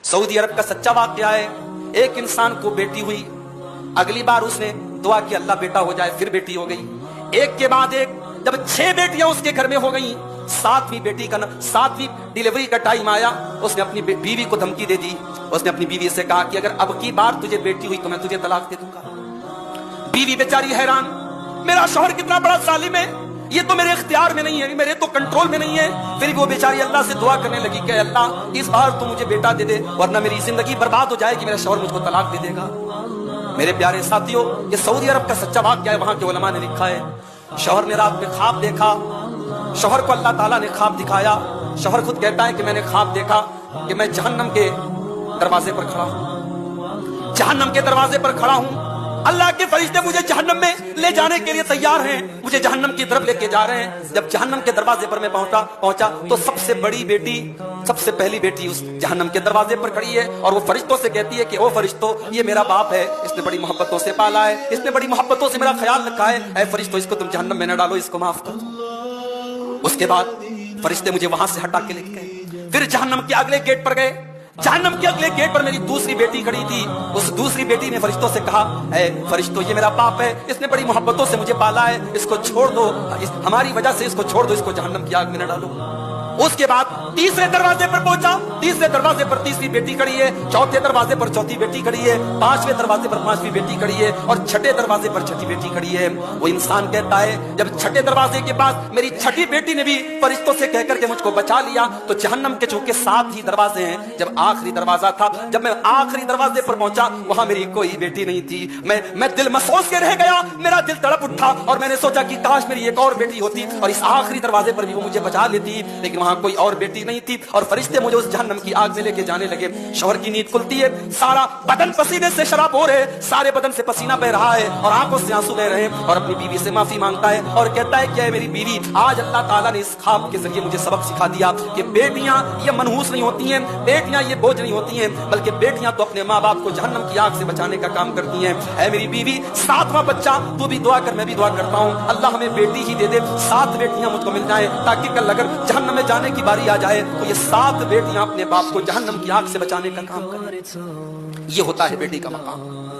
Saudi अरब का सच्चा वाकया है। एक इंसान को बेटी हुई, अगली बार उसने दुआ की अल्लाह बेटा हो जाए, फिर बेटी हो गई। एक के बाद एक, जब 6 बेटियां उसके घर में हो गई, 7वीं डिलीवरी का टाइम आया, उसने अपनी बीवी को धमकी दे दी। उसने अपनी बीवी से कहा कि अगर अब की बार तुझे बेटी हुई तो मैं तुझे तलाक दे दूंगा। बीवी बेचारी हैरान, मेरा शौहर कितना बड़ा जालिम है, ये तो मेरे इख्तियार में नहीं है, मेरे तो कंट्रोल में नहीं है। फिर वो बेचारी अल्लाह से दुआ करने लगी कि अल्लाह इस बार तू मुझे बेटा दे दे, वरना मेरी जिंदगी बर्बाद हो जाएगी, मेरा शौहर मुझको तलाक दे देगा। मेरे प्यारे साथियों, ये सऊदी अरब का सच्चा वाकया है। वहां के उलमा ने लिखा है, शौहर ने रात में ख्वाब देखा, शौहर को अल्लाह ताला ने ख्वाब दिखाया। शौहर खुद कहता है कि मैंने ख्वाब देखा कि मैं जहन्नम के दरवाजे पर खड़ा हूं, जहन्नम के दरवाजे पर खड़ा हूं। अल्लाह के फरिश्ते मुझे जहन्नम में ले जाने के लिए तैयार हैं, मुझे जहन्नम की तरफ लेके जा रहे हैं। जब जहन्नम के दरवाजे पर मैं पहुंचा तो सबसे बड़ी बेटी, सबसे पहली बेटी उस जहन्नम के दरवाजे पर खड़ी है और वो फरिश्तों से कहती है कि ओ फरिश्तों, ये मेरा बाप है, इसने बड़ी मोहब्बतों से पाला है, इसने बड़ी मोहब्बतों से मेरा ख्याल रखा है। ऐ फरिश्तों, इसको तुम जहन्नम में न डालो, इसको माफ कर दो। उसके बाद फरिश्ते मुझे वहां से हटा के लेके गए। फिर जहन्नम के अगले गेट पर गए। जहन्नम के अगले गेट पर मेरी दूसरी बेटी खड़ी थी। उस दूसरी बेटी ने फरिश्तों से कहा, ऐ फरिश्तों, ये मेरा बाप है, इसने बड़ी मोहब्बतों से मुझे पाला है, इसको छोड़ दो, हमारी वजह से इसको छोड़ दो, इसको जहन्नम की आग में न डालो। उसके बाद तीसरे दरवाजे पर पहुंचा। तीसरे दरवाजे पर तीसरी बेटी खड़ी है, चौथे दरवाजे पर चौथी बेटी खड़ी है, 5वें दरवाजे पर 5वीं बेटी खड़ी है और 6ठे दरवाजे पर 6ठी बेटी खड़ी है। वो इंसान कहता है, जब 6ठे दरवाजे के पास मेरी 6ठी बेटी ने भी फरिश्तों से कहकर के मुझको बचा लिया, तो जहन्नम के चूंकि 7 ही दरवाजे हैं, जब आखिरी दरवाजा था, जब मैं आखिरी दरवाजे पर पहुंचा, वहां मेरी कोई बेटी नहीं थी। मैं दिल महसूस के रह गया, मेरा दिल तड़प उठा और मैंने सोचा कि काश मेरी एक और बेटी होती और इस आखिरी दरवाजे पर भी वो मुझे बचा लेती, लेकिन वहां कोई और बेटी नहीं थी। और फरिश्ते मुझे उस जहन्नम की आग में लेके जाने लगे। शौहर की नींद खुलती है, सारा बदन पसीने से शराब हो रहे, सारे बदन से पसीना बह रहा है और आंखों से आंसू बह रहे हैं और अपनी बीवी से माफी मांगता है और कहता है, क्या है मेरी बीवी, आज अल्लाह ताला ने इस ख्वाब के जरिए मुझे सबक सिखा दिया कि बेटियां ये मनहूस नहीं होती हैं, बेटियां ये बोझ नहीं होती हैं, बल्कि बेटियां तो अपने माँ बाप को जहन्नम की आग से बचाने का काम करती हैं। ऐ मेरी बीवी, 7वां बच्चा तू भी दुआ कर, मैं भी दुआ करता हूँ, अल्लाह हमें बेटी ही दे दे, 7 बेटियां मुझको मिल जाए, ताकि कल अगर जहन्नम में जाने की बारी आ जाए तो ये 7 बेटियां अपने बाप को जहन्नम की आग से बचाने का काम करें। ये होता है बेटी का मकाम।